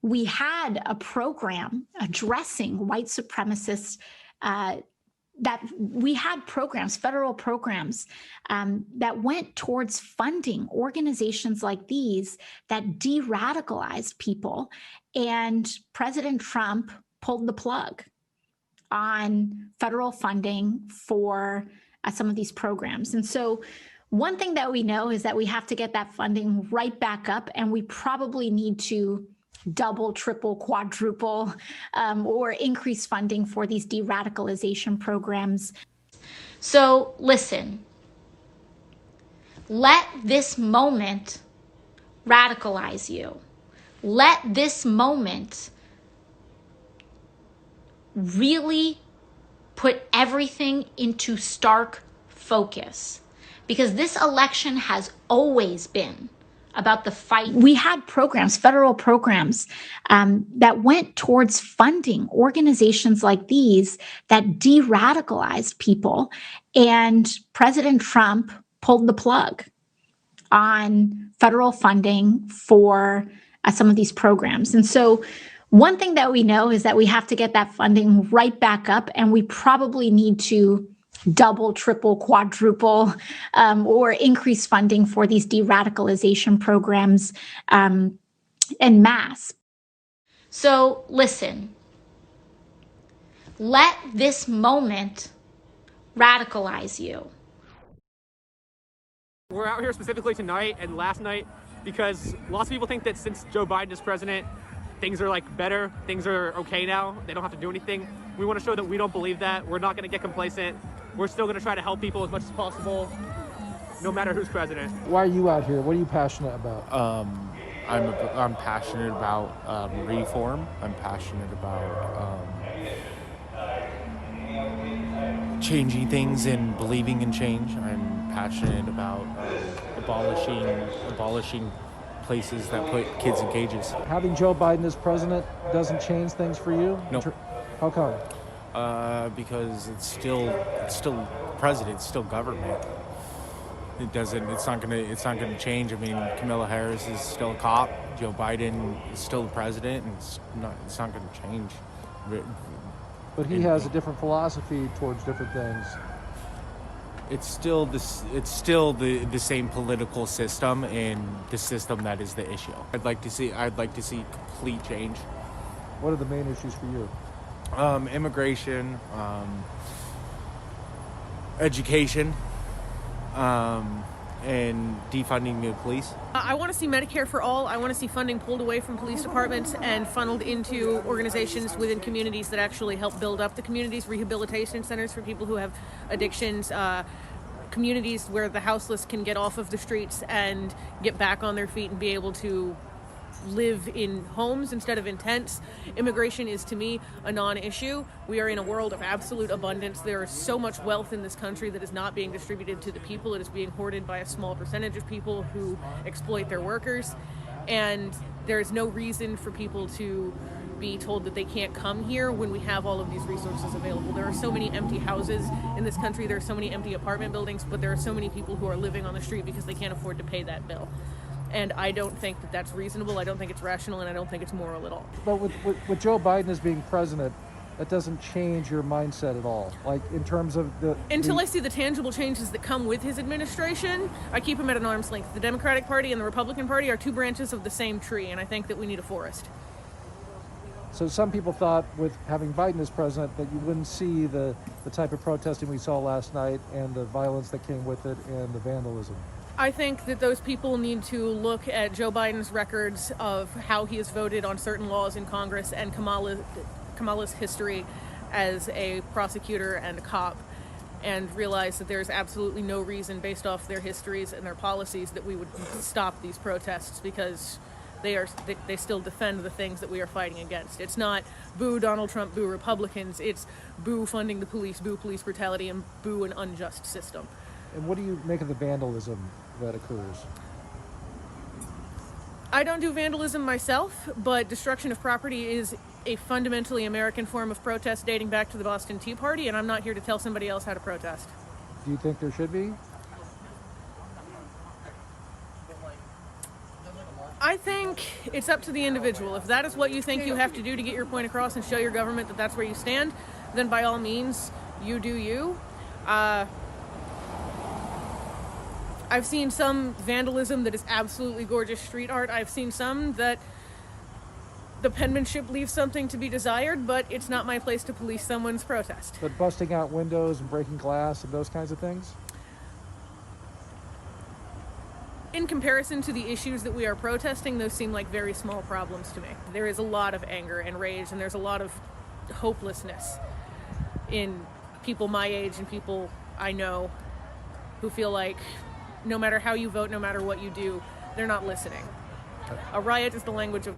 we had a program addressing white supremacists, that we had programs, federal programs, that went towards funding organizations like these that de-radicalized people. And President Trump pulled the plug on federal funding for some of these programs. And so one thing that we know is that we have to get that funding right back up, and we probably need to double, triple, quadruple, or increase funding for these de-radicalization programs. So listen, let this moment radicalize you. Let this moment really put everything into stark focus, because this election has always been about the fight. We had programs, federal programs, that went towards funding organizations like these that de-radicalized people, and President Trump pulled the plug on federal funding for some of these programs. And so one thing that we know is that we have to get that funding right back up, and we probably need to double, triple, quadruple, or increase funding for these de-radicalization programs en masse. So listen, let this moment radicalize you. We're out here specifically tonight and last night because lots of people think that since Joe Biden is president, things are like better, things are okay now, they don't have to do anything. We want to show that we don't believe that. We're not going to get complacent. We're still going to try to help people as much as possible, no matter who's president. Why are you out here? What are you passionate about? I'm passionate about reform. I'm passionate about changing things and believing in change. I'm passionate about abolishing places that put kids in cages. Having Joe Biden as president doesn't change things for you? No. How come? Because it's still president, it's still government. It's not gonna change. I mean, Kamala Harris is still a cop. Joe Biden is still the president, and it's not gonna change. But he has a different philosophy towards different things. It's still the same political system, and the system that is the issue. I'd like to see complete change. What are the main issues for you? Immigration, education, and defunding the police. I want to see Medicare for all. I want to see funding pulled away from police departments and funneled into organizations within communities that actually help build up the communities, rehabilitation centers for people who have addictions, communities where the houseless can get off of the streets and get back on their feet and be able to live in homes instead of in tents. Immigration is, to me, a non-issue. We are in a world of absolute abundance. There is so much wealth in this country that is not being distributed to the people. It is being hoarded by a small percentage of people who exploit their workers. And there is no reason for people to be told that they can't come here when we have all of these resources available. There are so many empty houses in this country. There are so many empty apartment buildings, but there are so many people who are living on the street because they can't afford to pay that bill. And I don't think that that's reasonable. I don't think it's rational, and I don't think it's moral at all. But with Joe Biden as being president, that doesn't change your mindset at all. Like, in terms of Until I see the tangible changes that come with his administration, I keep him at an arm's length. The Democratic Party and the Republican Party are two branches of the same tree, and I think that we need a forest. So some people thought with having Biden as president that you wouldn't see the type of protesting we saw last night and the violence that came with it and the vandalism. I think that those people need to look at Joe Biden's records of how he has voted on certain laws in Congress and Kamala's history as a prosecutor and a cop, and realize that there's absolutely no reason based off their histories and their policies that we would stop these protests, because they still defend the things that we are fighting against. It's not boo Donald Trump, boo Republicans. It's boo funding the police, boo police brutality, and boo an unjust system. And what do you make of the vandalism that occurs? I don't do vandalism myself, but destruction of property is a fundamentally American form of protest dating back to the Boston Tea Party, and I'm not here to tell somebody else how to protest. Do you think there should be? I think it's up to the individual. If that is what you think you have to do to get your point across and show your government that that's where you stand, then by all means, you do you. I've seen some vandalism that is absolutely gorgeous street art. I've seen some that the penmanship leaves something to be desired, but it's not my place to police someone's protest. But busting out windows and breaking glass and those kinds of things? In comparison to the issues that we are protesting, those seem like very small problems to me. There is a lot of anger and rage, and there's a lot of hopelessness in people my age and people I know who feel like no matter how you vote, no matter what you do, they're not listening. A riot is the language of